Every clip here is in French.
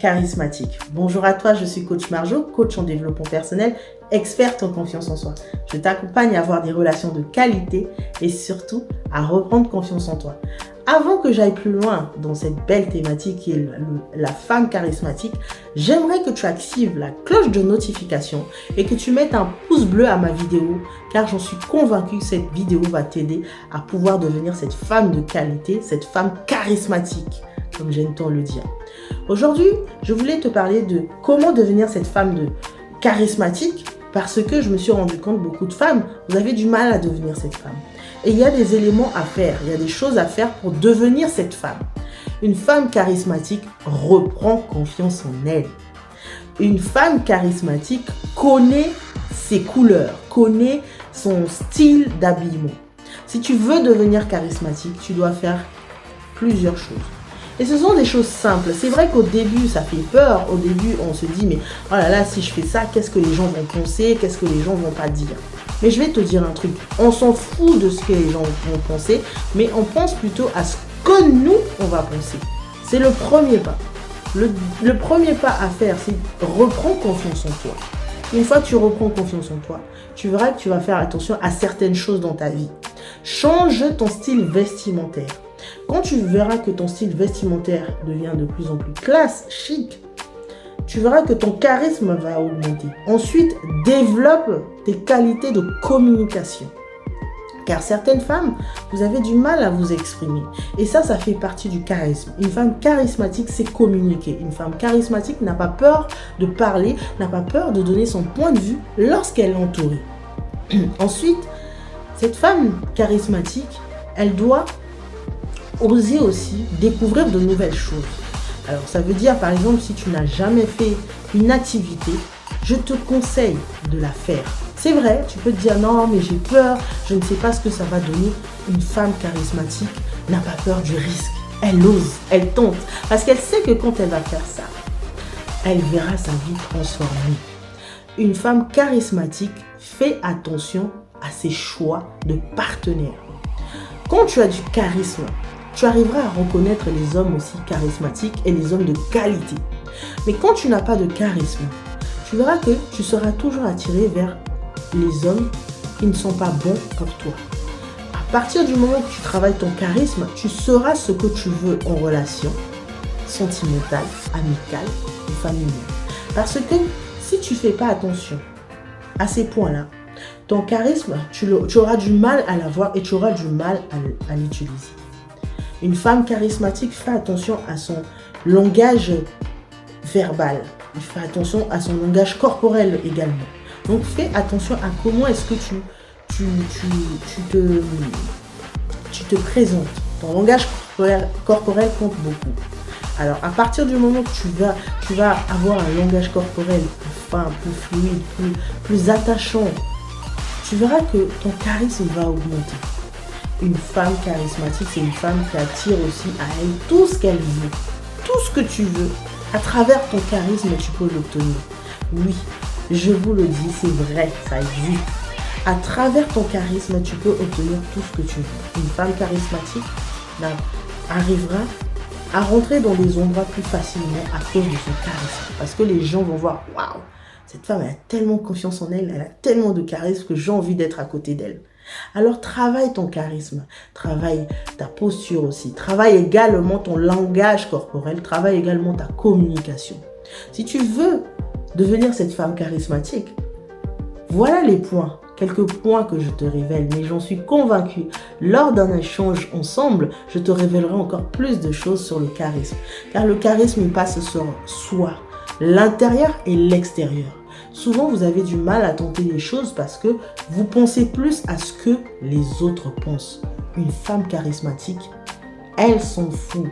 charismatique. Bonjour à toi, je suis coach Marjo, coach en développement personnel, experte en confiance en soi. Je t'accompagne à avoir des relations de qualité et surtout à reprendre confiance en toi. Avant que j'aille plus loin dans cette belle thématique qui est la femme charismatique, j'aimerais que tu actives la cloche de notification et que tu mettes un pouce bleu à ma vidéo car j'en suis convaincue que cette vidéo va t'aider à pouvoir devenir cette femme de qualité, cette femme charismatique, comme j'aime tant le dire. Aujourd'hui, je voulais te parler de comment devenir cette femme charismatique parce que je me suis rendu compte que beaucoup de femmes, vous avez du mal à devenir cette femme. Et il y a des éléments à faire, il y a des choses à faire pour devenir cette femme. Une femme charismatique reprend confiance en elle. Une femme charismatique connaît ses couleurs, connaît son style d'habillement. Si tu veux devenir charismatique, tu dois faire plusieurs choses. Et ce sont des choses simples. C'est vrai qu'au début, ça fait peur. Au début, on se dit, mais oh là là, si je fais ça, qu'est-ce que les gens vont penser? Qu'est-ce que les gens vont pas dire? Mais je vais te dire un truc. On s'en fout de ce que les gens vont penser, mais on pense plutôt à ce que nous, on va penser. C'est le premier pas. Le premier pas à faire, c'est reprendre confiance en toi. Une fois que tu reprends confiance en toi, tu verras que tu vas faire attention à certaines choses dans ta vie. Change ton style vestimentaire. Quand tu verras que ton style vestimentaire devient de plus en plus classe, chic, tu verras que ton charisme va augmenter. Ensuite, développe tes qualités de communication. Car certaines femmes, vous avez du mal à vous exprimer. Et ça fait partie du charisme. Une femme charismatique, c'est communiquer. Une femme charismatique n'a pas peur de parler, n'a pas peur de donner son point de vue lorsqu'elle est entourée. Ensuite, cette femme charismatique, elle doit oser aussi découvrir de nouvelles choses. Alors, ça veut dire, par exemple, si tu n'as jamais fait une activité, je te conseille de la faire. C'est vrai, tu peux te dire, non, mais j'ai peur, je ne sais pas ce que ça va donner. Une femme charismatique n'a pas peur du risque. Elle ose, elle tente. Parce qu'elle sait que quand elle va faire ça, elle verra sa vie transformée. Une femme charismatique fait attention à ses choix de partenaires. Quand tu as du charisme, tu arriveras à reconnaître les hommes aussi charismatiques et les hommes de qualité. Mais quand tu n'as pas de charisme, tu verras que tu seras toujours attiré vers les hommes qui ne sont pas bons pour toi. À partir du moment que tu travailles ton charisme, tu sauras ce que tu veux en relation sentimentale, amicale ou familiale. Parce que si tu ne fais pas attention à ces points-là, ton charisme, tu auras du mal à l'avoir et tu auras du mal à l'utiliser. Une femme charismatique fait attention à son langage verbal. Il fait attention à son langage corporel également. Donc fais attention à comment est-ce que tu te présentes. Ton langage corporel compte beaucoup. Alors à partir du moment que tu vas avoir un langage corporel plus fin, plus fluide, plus attachant, tu verras que ton charisme va augmenter. Une femme charismatique, c'est une femme qui attire aussi à elle tout ce qu'elle veut. Tout ce que tu veux, à travers ton charisme, tu peux l'obtenir. Oui, je vous le dis, c'est vrai, ça existe. À travers ton charisme, tu peux obtenir tout ce que tu veux. Une femme charismatique arrivera à rentrer dans les endroits plus facilement à cause de son charisme. Parce que les gens vont voir, waouh, cette femme elle a tellement confiance en elle, elle a tellement de charisme que j'ai envie d'être à côté d'elle. Alors travaille ton charisme, travaille ta posture aussi, travaille également ton langage corporel, travaille également ta communication. Si tu veux devenir cette femme charismatique, voilà les points, quelques points que je te révèle, mais j'en suis convaincue, lors d'un échange ensemble, je te révélerai encore plus de choses sur le charisme. Car le charisme passe sur soi, l'intérieur et l'extérieur. Souvent, vous avez du mal à tenter les choses parce que vous pensez plus à ce que les autres pensent. Une femme charismatique, elle s'en fout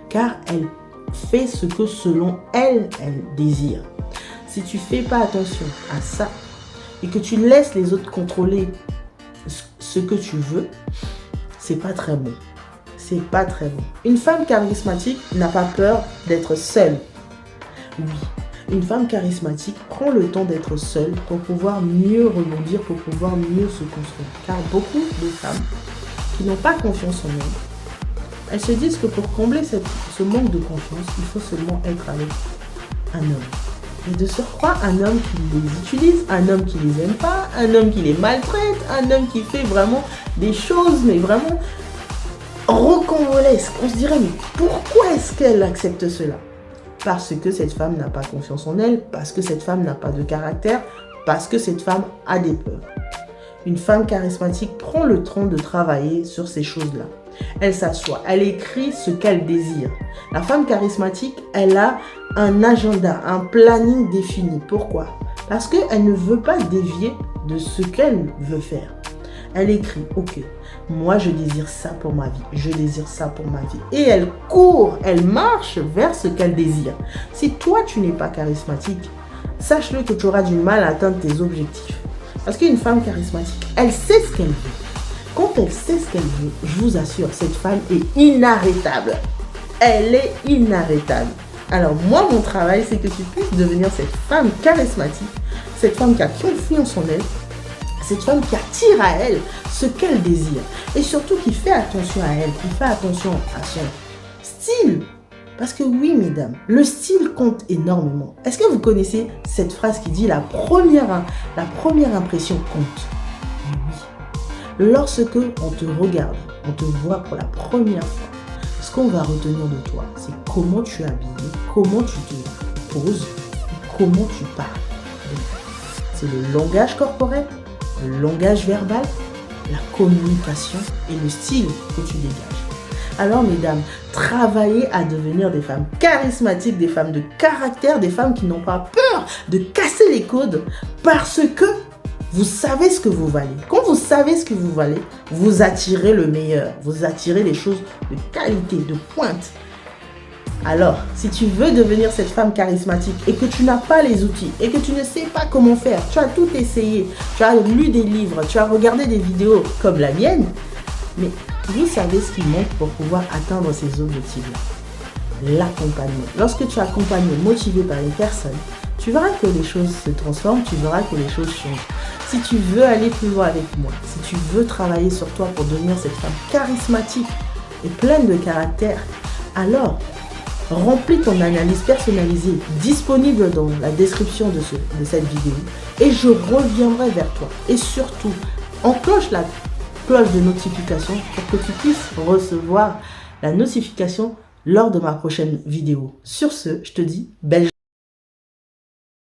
car elle fait ce que selon elle, elle désire. Si tu ne fais pas attention à ça et que tu laisses les autres contrôler ce que tu veux, c'est pas très bon. C'est pas très bon. Une femme charismatique n'a pas peur d'être seule. Oui. Une femme charismatique prend le temps d'être seule pour pouvoir mieux rebondir, pour pouvoir mieux se construire. Car beaucoup de femmes qui n'ont pas confiance en elles, elles se disent que pour combler ce manque de confiance, il faut seulement être avec un homme. Et de surcroît, un homme qui les utilise, un homme qui les aime pas, un homme qui les maltraite, un homme qui fait vraiment des choses, mais vraiment rocambolesques. On se dirait, mais pourquoi est-ce qu'elle accepte cela? Parce que cette femme n'a pas confiance en elle, parce que cette femme n'a pas de caractère, parce que cette femme a des peurs. Une femme charismatique prend le temps de travailler sur ces choses-là. Elle s'assoit, elle écrit ce qu'elle désire. La femme charismatique, elle a un agenda, un planning défini. Pourquoi? Parce qu'elle ne veut pas dévier de ce qu'elle veut faire. Elle écrit, ok, moi je désire ça pour ma vie, je désire ça pour ma vie. Et elle court, elle marche vers ce qu'elle désire. Si toi tu n'es pas charismatique, sache-le que tu auras du mal à atteindre tes objectifs. Parce qu'une femme charismatique, elle sait ce qu'elle veut. Quand elle sait ce qu'elle veut, je vous assure, cette femme est inarrêtable. Elle est inarrêtable. Alors moi, mon travail, c'est que tu puisses devenir cette femme charismatique, cette femme qui a confiance en elle, cette femme qui attire à elle ce qu'elle désire. Et surtout qui fait attention à elle, qui fait attention à son style. Parce que oui, mesdames, le style compte énormément. Est-ce que vous connaissez cette phrase qui dit la première impression compte? Oui. Lorsque on te regarde, on te voit pour la première fois, ce qu'on va retenir de toi, c'est comment tu es habillé, comment tu te poses, et comment tu parles. C'est le langage corporel, le langage verbal, la communication et le style que tu dégages. Alors mesdames, travaillez à devenir des femmes charismatiques, des femmes de caractère, des femmes qui n'ont pas peur de casser les codes parce que vous savez ce que vous valez. Quand vous savez ce que vous valez, vous attirez le meilleur, vous attirez les choses de qualité, de pointe. Alors, si tu veux devenir cette femme charismatique et que tu n'as pas les outils et que tu ne sais pas comment faire, tu as tout essayé, tu as lu des livres, tu as regardé des vidéos comme la mienne, mais vous savez ce qui manque pour pouvoir atteindre ces objectifs-là. L'accompagnement. Lorsque tu accompagnes motivé par une personne, tu verras que les choses se transforment, tu verras que les choses changent. Si tu veux aller plus loin avec moi, si tu veux travailler sur toi pour devenir cette femme charismatique et pleine de caractère, alors remplis ton analyse personnalisée disponible dans la description de cette vidéo et je reviendrai vers toi. Et surtout, enclenche la cloche de notification pour que tu puisses recevoir la notification lors de ma prochaine vidéo. Sur ce, je te dis belle journée.